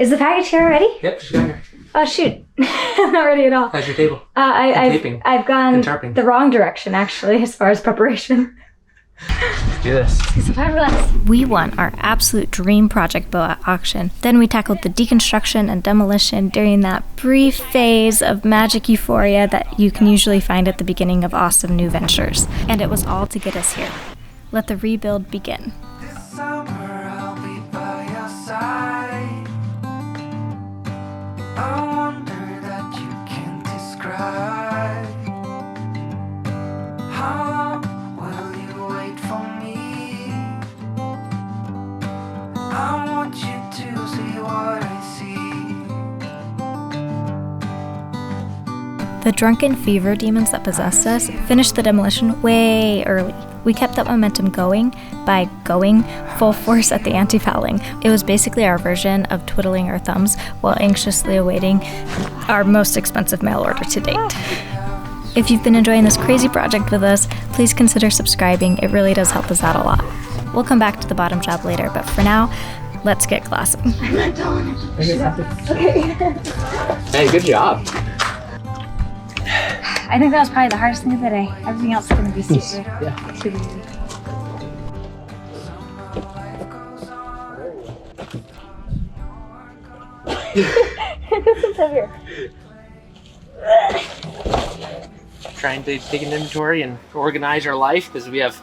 Is the package here already? Yep, she's got here. Oh shoot, I'm not ready at all. How's your table? I've gone the wrong direction actually as far as preparation. Let's do this. We won our absolute dream project boat at auction. Then we tackled the deconstruction and demolition during that brief phase of magic euphoria that you can usually find at the beginning of awesome new ventures. And it was all to get us here. Let the rebuild begin. This summer I'll be by your side. A wonder that you can't describe. How long will you wait for me? I want you to see what I see. The drunken fever demons that possessed us finished the demolition way early. We kept that momentum going by going full force at the anti-fouling. It was basically our version of twiddling our thumbs while anxiously awaiting our most expensive mail order to date. If you've been enjoying this crazy project with us, please consider subscribing. It really does help us out a lot. We'll come back to the bottom job later, but for now, let's get glassing. I'm not telling her. Okay. Hey, good job. I think that was probably the hardest thing of the day. Everything else is going to be super, Yeah. super easy. This is heavier. Trying to take an inventory and organize our life because we have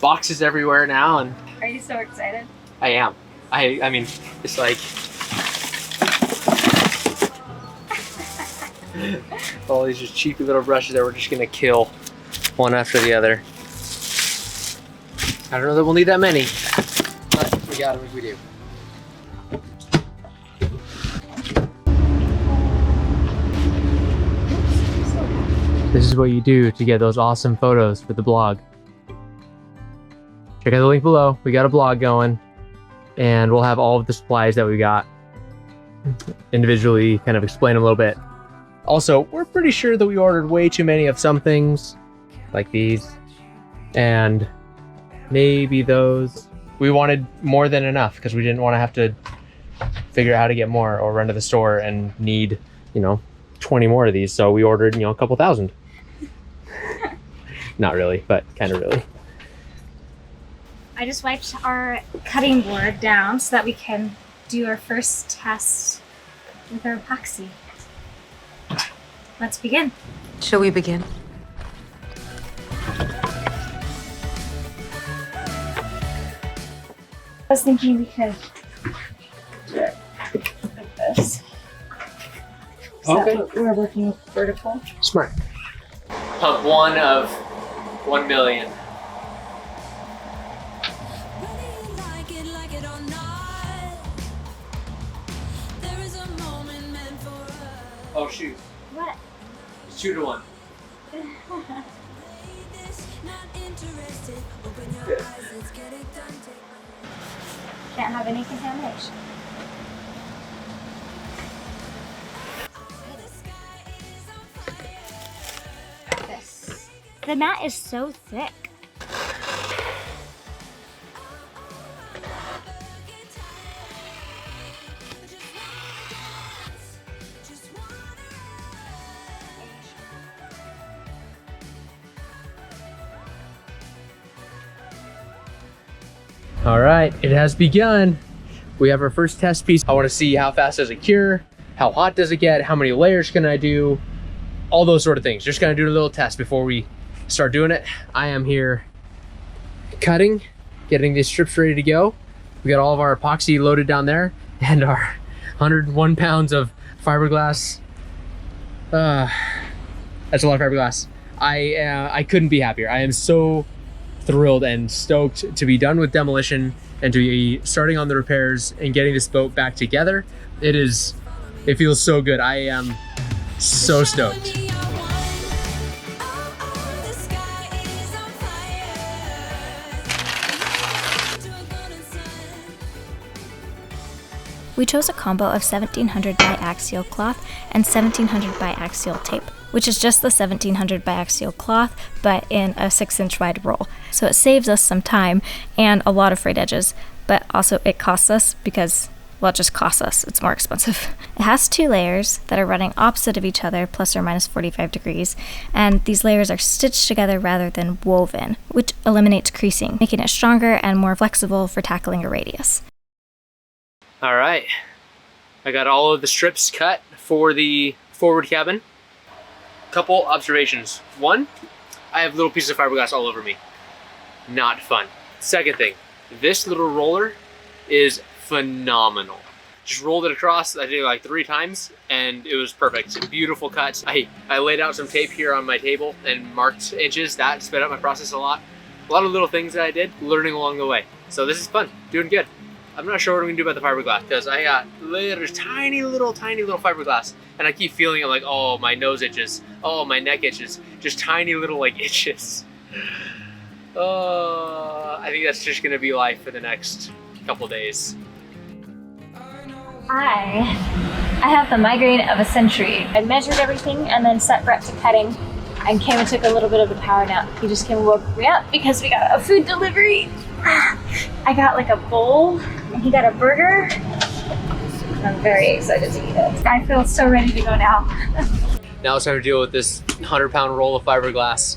boxes everywhere now, and Are you so excited? I am. I mean, it's like all these just cheapy little brushes that we're just gonna kill one after the other. I don't know that we'll need that many, but we got them if we do. This is what you do to get those awesome photos for the blog. Check out the link below. We got a blog going, and we'll have all of the supplies that we got individually, kind of explain them a little bit. Also, we're pretty sure that we ordered way too many of some things, like these, and maybe those. We wanted more than enough because we didn't want to have to figure out how to get more or run to the store and need, 20 more of these. So we ordered, a couple thousand. Not really, but kind of really. I just wiped our cutting board down so that we can do our first test with our epoxy. Let's begin. Shall we begin? I was thinking we could do it like this. So Okay. we're working vertical. Smart. Pump 1 of 1 million. Oh shoot. What? It's 2 to 1. Can't have any contamination. This. The mat is so thick. All right, it has begun. We have our first test piece. I want to see how fast does it cure, how hot does it get, how many layers can I do, all those sort of things. Just gonna do a little test before we start doing it. I am here cutting, getting these strips ready to go. We got all of our epoxy loaded down there and our 101 pounds of fiberglass. That's a lot of fiberglass. I couldn't be happier. I am so thrilled and stoked to be done with demolition and to be starting on the repairs and getting this boat back together. It feels so good. I am so stoked. We chose a combo of 1700 biaxial cloth and 1700 biaxial tape, which is just the 1700 biaxial cloth, but in a 6-inch wide roll. So it saves us some time and a lot of frayed edges, but also it costs us because Well, it just costs us. It's more expensive. It has 2 layers that are running opposite of each other, plus or minus 45 degrees, and these layers are stitched together rather than woven, which eliminates creasing, making it stronger and more flexible for tackling a radius. All right, I got all of the strips cut for the forward cabin. Couple observations. One, I have little pieces of fiberglass all over me. Not fun. Second thing, this little roller is phenomenal. Just rolled it across, I did it like 3 times, and it was perfect. Beautiful cuts. I laid out some tape here on my table and marked inches. That sped up my process a lot. A lot of little things that I did, learning along the way. So this is fun, doing good. I'm not sure what I'm gonna do about the fiberglass, because I got tiny little fiberglass, and I keep feeling it like, oh, my nose itches, oh, my neck itches, just tiny little like itches. I think that's just gonna be life for the next couple days. I have the migraine of a century. I measured everything and then set Brett to cutting and came and took a little bit of a power nap. He just came and woke me up because we got a food delivery. I got like a bowl and he got a burger. I'm very excited to eat it. I feel so ready to go now. Now it's time to deal with this 100-pound roll of fiberglass.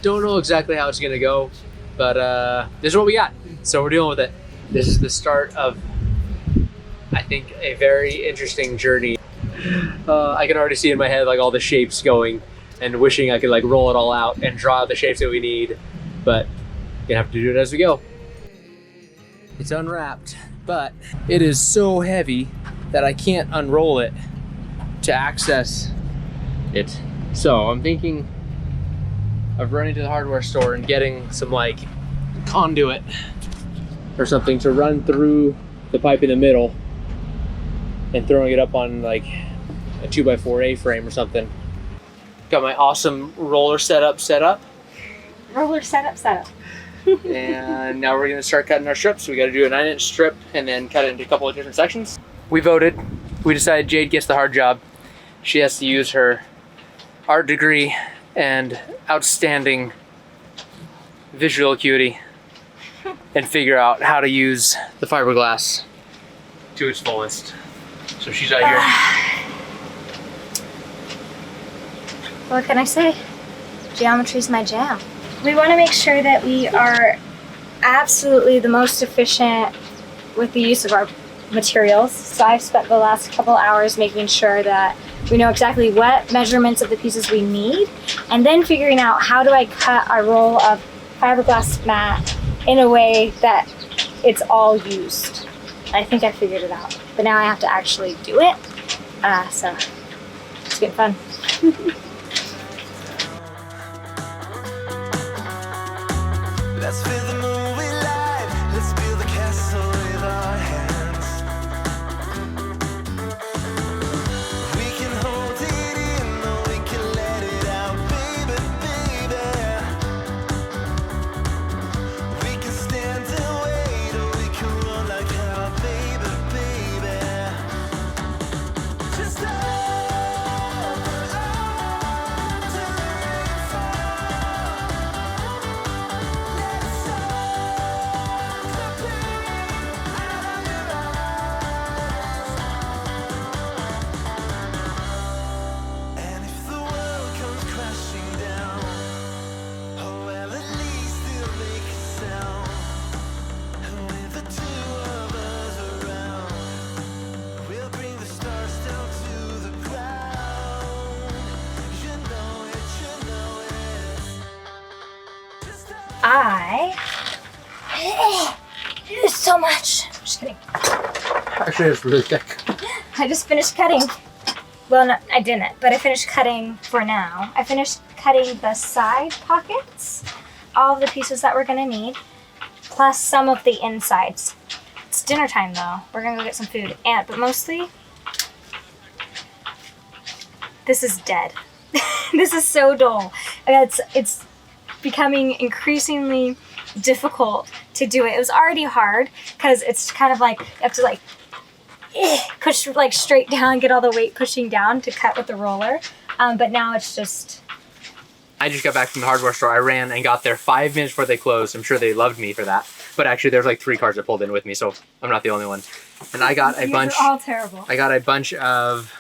Don't know exactly how it's gonna go, but this is what we got. So we're dealing with it. This is the start of, I think, a very interesting journey. I can already see in my head like all the shapes going and wishing I could like roll it all out and draw out the shapes that we need, but you have to do it as we go. It's unwrapped, but it is so heavy that I can't unroll it to access it. So I'm thinking of running to the hardware store and getting some like conduit or something to run through the pipe in the middle and throwing it up on like a 2x4 A-frame or something. Got my awesome roller setup. Roller setup. And now we're gonna start cutting our strips. We gotta do a 9-inch strip and then cut it into a couple of different sections. We voted. We decided Jade gets the hard job. She has to use her art degree and outstanding visual acuity and figure out how to use the fiberglass to its fullest. So she's out here. What can I say? Geometry's my jam. We want to make sure that we are absolutely the most efficient with the use of our materials. So I've spent the last couple hours making sure that we know exactly what measurements of the pieces we need, and then figuring out how do I cut a roll of fiberglass mat in a way that it's all used. I think I figured it out, but now I have to actually do it. So it's been fun. Let's feel the movie light. Let's build the castle with our hands. We can hold it in, or we can let it out, baby, baby. We can stand and wait, or we can run like hell, baby, baby. Just There's so much. I'm just kidding. Actually, it's really thick. I just finished cutting. Well, no, I didn't, but I finished cutting for now. I finished cutting the side pockets, all of the pieces that we're gonna need, plus some of the insides. It's dinner time though. We're gonna go get some food. But mostly, this is dead. This is so dull. It's becoming increasingly difficult to do it. It was already hard because it's kind of like you have to like push like straight down, get all the weight pushing down to cut with the roller. But now it's just. I just got back from the hardware store. I ran and got there 5 minutes before they closed. I'm sure they loved me for that. but actually there's like 3 cars that pulled in with me, so I'm not the only one. And I got a bunch. These are all terrible. I got a bunch of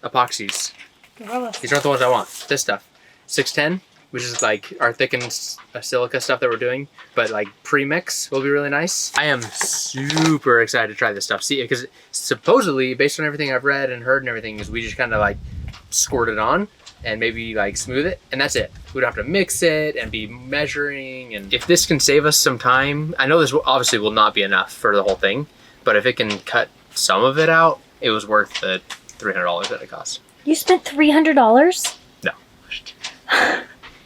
epoxies. Gorillas. These aren't the ones I want. This stuff, 610, which is like our thickened silica stuff that we're doing, but like pre-mix will be really nice. I am super excited to try this stuff. See, because supposedly, based on everything I've read and heard and everything, is we just kind of like squirt it on and maybe like smooth it, and that's it. We don't have to mix it and be measuring. And if this can save us some time, I know this obviously will not be enough for the whole thing, but if it can cut some of it out, it was worth the $300 that it cost. You spent $300? No.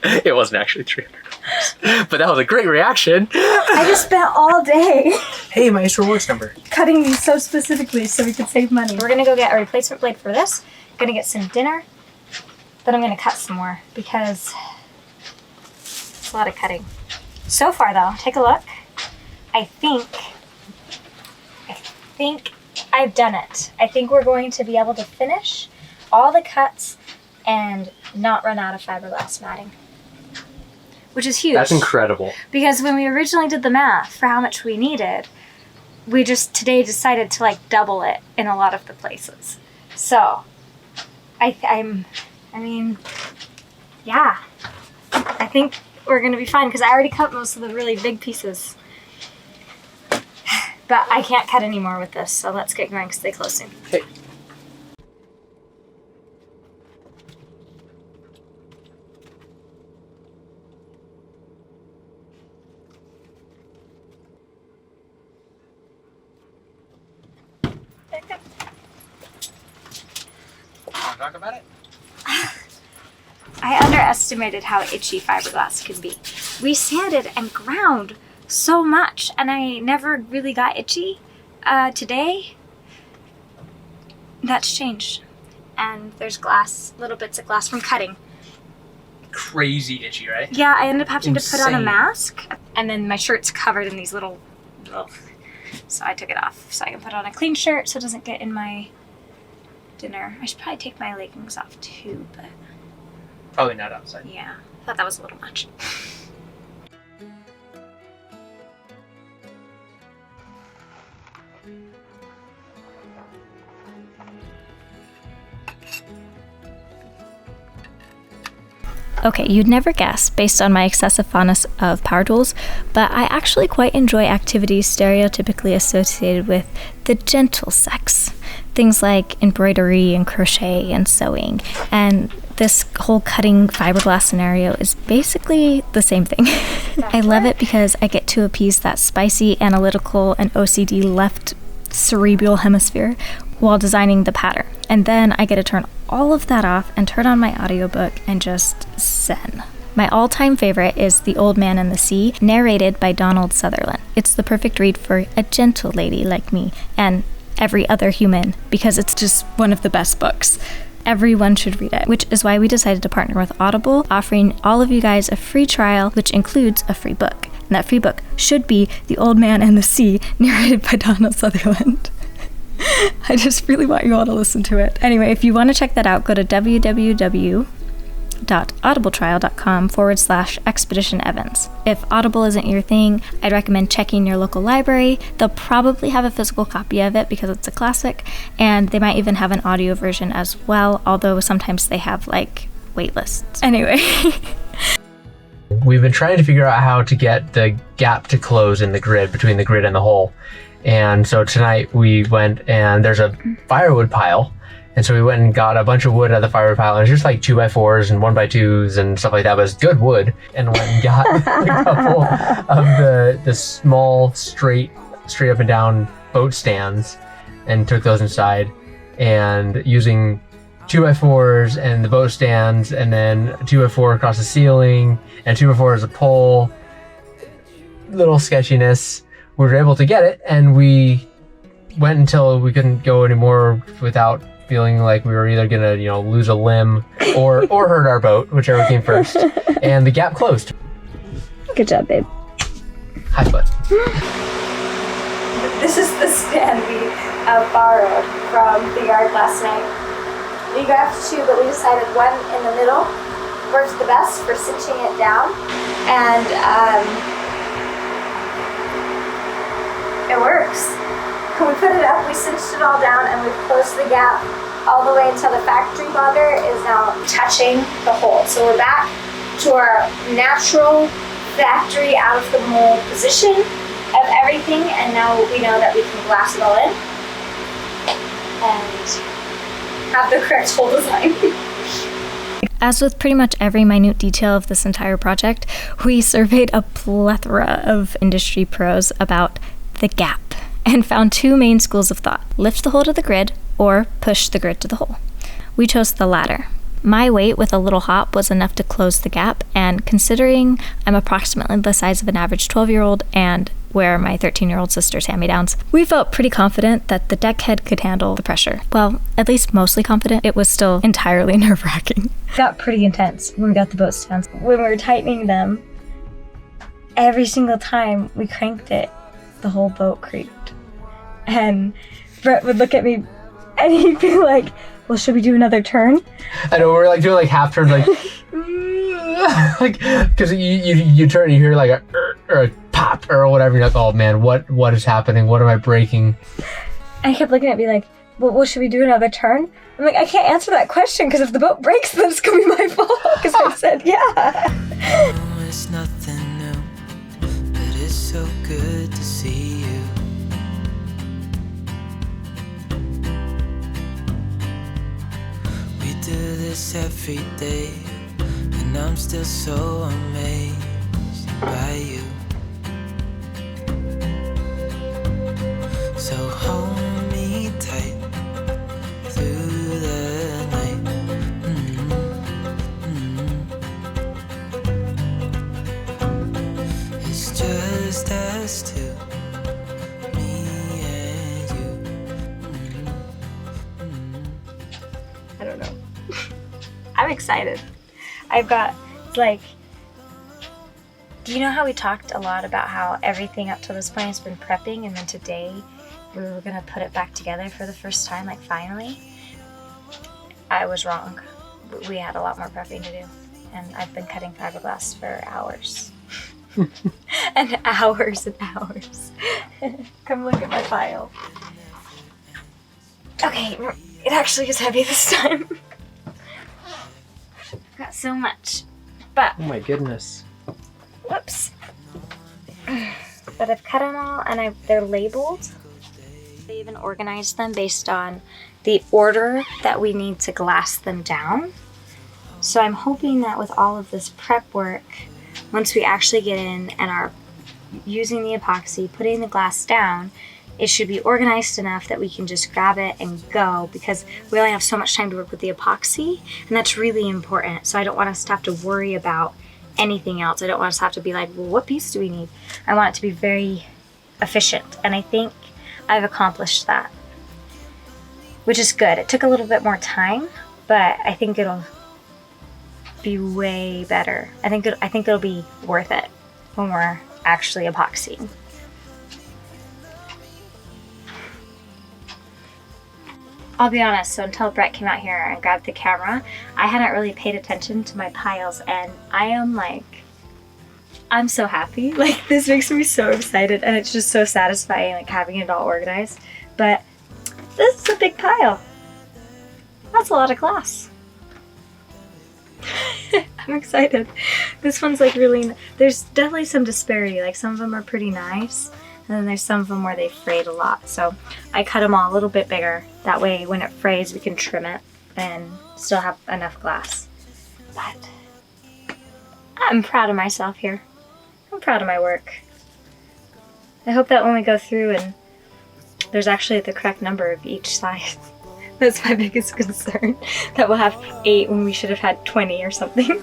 It wasn't actually $300. But that was a great reaction. I just spent all day Hey, my Ace Rewards number. cutting these so specifically so we could save money. We're gonna go get a replacement blade for this. Gonna get some dinner. Then I'm gonna cut some more because it's a lot of cutting. So far though, take a look. I think I've done it. I think we're going to be able to finish all the cuts and not run out of fiberglass matting, which is huge. That's incredible. Because when we originally did the math for how much we needed, we just today decided to like double it in a lot of the places. So I mean, yeah, I think we're gonna be fine because I already cut most of the really big pieces. But I can't cut any more with this, so let's get going because they close soon. Okay. Talk about it? I underestimated how itchy fiberglass can be. We sanded and ground so much, and I never really got itchy. Today, that's changed. And there's glass, little bits of glass from cutting. Crazy itchy, right? Yeah, I ended up having to put on a Insane. mask, and then my shirt's covered in these little... Ugh. So I took it off so I can put on a clean shirt so it doesn't get in my dinner. I should probably take my leggings off too, but Probably not outside. yeah, I thought that was a little much. Okay, you'd never guess based on my excessive fondness of power tools, but I actually quite enjoy activities stereotypically associated with the gentle sex. Things like embroidery and crochet and sewing. And this whole cutting fiberglass scenario is basically the same thing. I love it because I get to appease that spicy, analytical, and OCD left cerebral hemisphere while designing the pattern. And then I get to turn all of that off and turn on my audiobook and just zen. My all-time favorite is The Old Man and the Sea, narrated by Donald Sutherland. It's the perfect read for a gentle lady like me and every other human because it's just one of the best books. Everyone should read it, which is why we decided to partner with Audible, offering all of you guys a free trial, which includes a free book. And that free book should be The Old Man and the Sea, narrated by Donald Sutherland. I just really want you all to listen to it. Anyway, if you want to check that out, go to www.audibletrial.com/Expedition Evans. If Audible isn't your thing, I'd recommend checking your local library. They'll probably have a physical copy of it because it's a classic, and they might even have an audio version as well, although sometimes they have like wait lists. Anyway. We've been trying to figure out how to get the gap to close in the grid, between the grid and the hole. And so tonight we went, and there's a firewood pile. And so we went and got a bunch of wood out of the firewood pile. And it's just like 2x4s and 1x2s and stuff like that, but it's good wood. And went and got a couple of the small, straight up and down boat stands and took those inside. And using 2x4s and the boat stands, and then 2x4 across the ceiling, and 2x4 as a pole. Little sketchiness. We were able to get it, and we went until we couldn't go anymore without feeling like we were either gonna, lose a limb or hurt our boat, whichever came first. And the gap closed. Good job, babe. High foot. This is the stand we borrowed from the yard last night. We grabbed two, but we decided one in the middle works the best for cinching it down. And It works. We put it up, we cinched it all down, and we've closed the gap all the way until the factory bugger is now touching the hole. So we're back to our natural factory out of the mold position of everything, and now we know that we can glass it all in and have the correct hole design. As with pretty much every minute detail of this entire project, we surveyed a plethora of industry pros about the gap and found two main schools of thought: lift the hole to the grid or push the grid to the hole. We chose the latter. My weight with a little hop was enough to close the gap, and considering I'm approximately the size of an average 12-year-old and wear my 13-year-old sister's hand-me-downs, we felt pretty confident that the deckhead could handle the pressure. Well, at least mostly confident. It was still entirely nerve-wracking. It got pretty intense when we got the boat stands. When we were tightening them, every single time we cranked it, the whole boat creaked. And Brett would look at me and he'd be like, well, should we do another turn? I know, we're like doing like half turns, like, like, because you turn and you hear like a pop or whatever. You're like, oh man, what is happening? What am I breaking? And he kept looking at me like, well, should we do another turn? I'm like, I can't answer that question because if the boat breaks, then it's gonna be my fault. Because I said, yeah. No, it's nothing new, but it's so good to see you. We do this every day, and I'm still so amazed by you. So hold me tight through the night. It's just us two, me and you. I don't know. I'm excited. I've got, like, do you know how we talked a lot about how everything up to this point has been prepping, and then today we were gonna put it back together for the first time, like finally? I was wrong. We had a lot more prepping to do, and I've been cutting fiberglass for hours. and hours and hours. Come look at my file. Okay, it actually is heavy this time. Got so much, but Oh my goodness. whoops. But I've cut them all, and they're labeled. I even organized them based on the order that we need to glass them down. So I'm hoping that with all of this prep work, once we actually get in and are using the epoxy, putting the glass down, it should be organized enough that we can just grab it and go, because we only have so much time to work with the epoxy, and that's really important. So I don't want us to have to worry about anything else. I don't want us to have to be like, well, what piece do we need? I want it to be very efficient, and I think I've accomplished that, which is good. It took a little bit more time, but I think it'll be way better. I think it'll be worth it when we're actually epoxying. I'll be honest, so until Brett came out here and grabbed the camera, I hadn't really paid attention to my piles, and I'm so happy. Like, this makes me so excited, and it's just so satisfying, like, having it all organized. But this is a big pile. That's a lot of glass. I'm excited. This one's like really, there's definitely some disparity. Like, some of them are pretty nice, and then there's some of them where they frayed a lot. So I cut them all a little bit bigger. That way when it frays, we can trim it and still have enough glass. But I'm proud of myself here. I'm proud of my work. I hope that when we go through and there's actually the correct number of each size. That's my biggest concern. That we'll have 8 when we should have had 20 or something.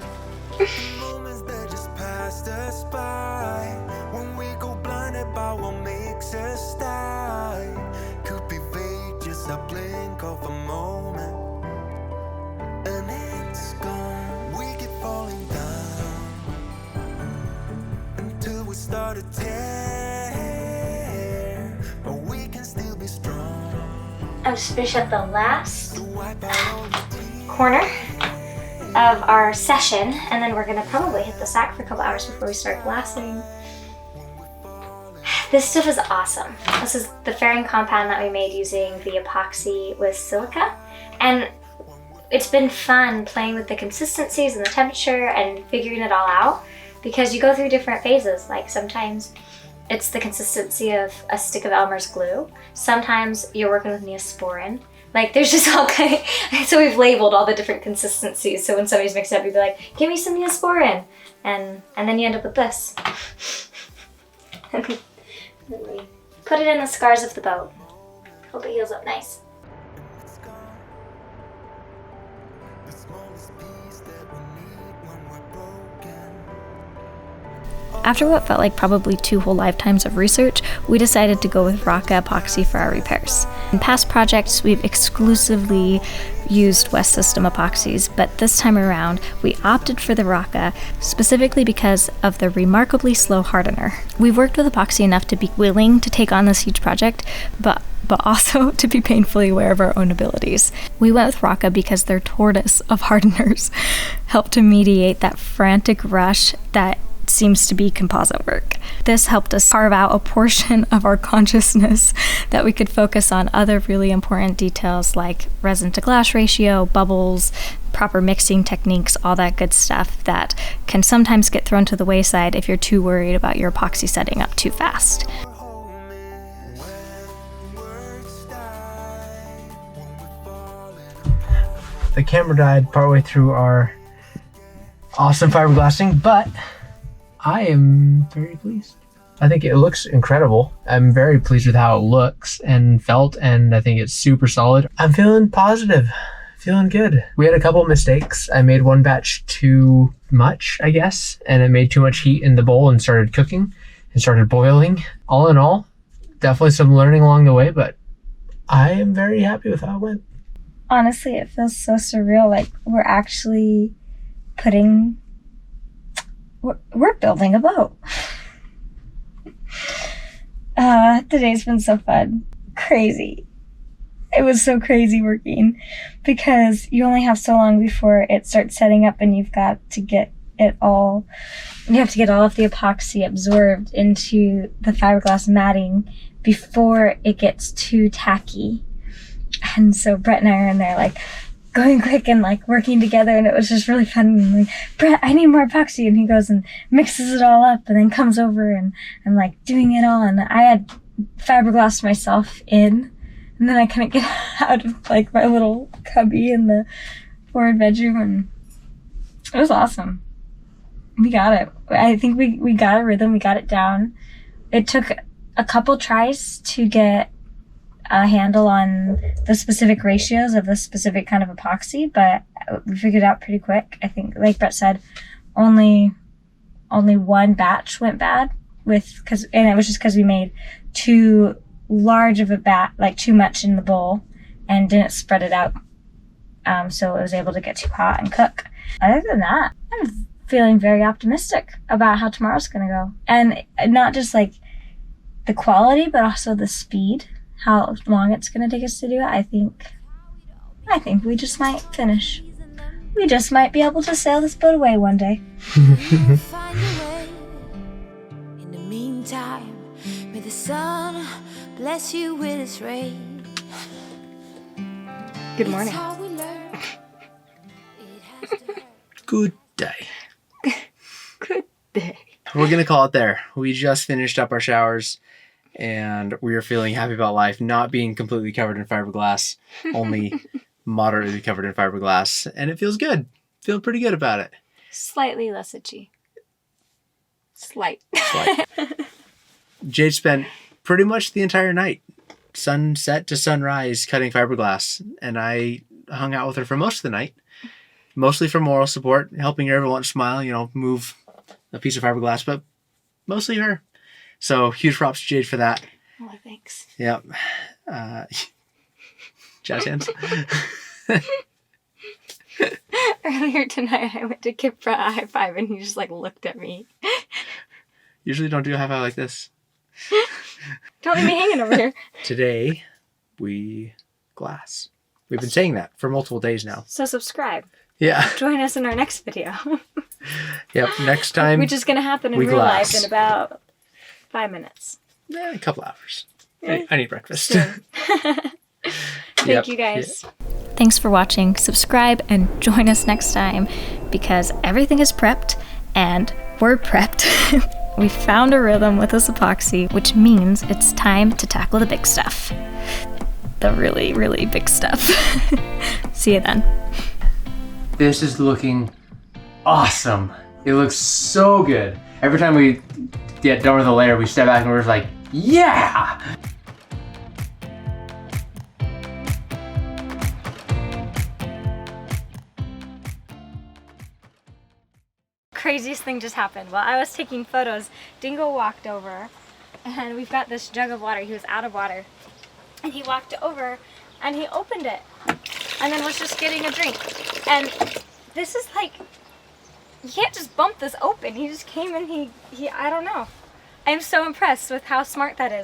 Moments that just passed us by, when we go blinded by what makes us die. Could be vague, just a blink of a moment, and it's gone. We keep falling down until we start to tear, but we can still be strong. I'm just finishing up the last corner of our session, and then we're gonna probably hit the sack for a couple hours before we start glassing. This stuff is awesome. This is the fairing compound that we made using the epoxy with silica. And it's been fun playing with the consistencies and the temperature and figuring it all out, because you go through different phases. Like sometimes it's the consistency of a stick of Elmer's glue. Sometimes you're working with Neosporin. Like there's just all kind of, so we've labeled all the different consistencies. So when somebody's mixed up, you'd be like, give me some Neosporin. And then you end up with this. Then we put it in the scars of the boat. Hope it heals up nice. After what felt like probably 2 whole lifetimes of research, we decided to go with Rocca epoxy for our repairs. In past projects, we've exclusively used West System epoxies, but this time around, we opted for the Rocca specifically because of the remarkably slow hardener. We've worked with epoxy enough to be willing to take on this huge project, but also to be painfully aware of our own abilities. We went with Rocca because their tortoise of hardeners helped to mediate that frantic rush that seems to be composite work. This helped us carve out a portion of our consciousness that we could focus on other really important details like resin to glass ratio, bubbles, proper mixing techniques, all that good stuff that can sometimes get thrown to the wayside if you're too worried about your epoxy setting up too fast. The camera died partway through our awesome fiberglassing, but I am very pleased. I think it looks incredible. I'm very pleased with how it looks and felt, and I think it's super solid. I'm feeling positive, feeling good. We had a couple mistakes. I made one batch too much, I guess, and it made too much heat in the bowl and started cooking and started boiling. All in all, definitely some learning along the way, but I am very happy with how it went. Honestly, it feels so surreal. Like we're actually we're building a boat. Today's been so fun. Crazy. It was so crazy working because you only have so long before it starts setting up, and you've got to get all of the epoxy absorbed into the fiberglass matting before it gets too tacky. And so Brett and I are in there like going quick and like working together, and it was just really fun. And like, Brett, I need more epoxy, and he goes and mixes it all up and then comes over, and I'm like doing it all, and I had fiberglassed myself in, and then I couldn't get out of like my little cubby in the forward bedroom, and it was awesome. We got it. I think we got a rhythm, we got it down. It took a couple tries to get a handle on the specific ratios of the specific kind of epoxy, but we figured it out pretty quick. I think, like Brett said, only one batch went bad and it was just because we made too large of a bat, like too much in the bowl, and didn't spread it out, so it was able to get too hot and cook. Other than that, I'm feeling very optimistic about how tomorrow's gonna go, and not just like the quality, but also the speed. How long it's going to take us to do it. I think we just might finish. We just might be able to sail this boat away one day. Find a way. In the meantime, may the sun bless you with its rain. Good morning. It's how we learn. It has to hurt. Good day. Good day. We're going to call it there. We just finished up our showers, and we are feeling happy about life, not being completely covered in fiberglass, only moderately covered in fiberglass, and it feels good. Feeling pretty good about it. Slightly less itchy. Slight. Jade spent pretty much the entire night, sunset to sunrise, cutting fiberglass, and I hung out with her for most of the night, mostly for moral support, helping her every once in a while, move a piece of fiberglass, but mostly her. So huge props to Jade for that. Oh, thanks. Yep. Jazz hands. Earlier tonight, I went to give Brett a high five, and he just like looked at me. Usually don't do a high five like this. Don't leave me hanging over here. Today, we glass. We've been saying that for multiple days now. So subscribe. Yeah. Join us in our next video. Yep. Next time, which is going to happen in real life in about 5 minutes. A couple hours. I need breakfast. Thank you guys. Yeah. Thanks for watching. Subscribe and join us next time because everything is prepped and we're prepped. We found a rhythm with this epoxy, which means it's time to tackle the big stuff. The really, really big stuff. See you then. This is looking awesome. It looks so good. Every time we get done with a layer, we step back and we're just like, yeah! Craziest thing just happened. While I was taking photos, Dingo walked over and we've got this jug of water. He was out of water. And he walked over and he opened it and then was just getting a drink. And this is like, you can't just bump this open. He just came and he I don't know. I'm so impressed with how smart that is.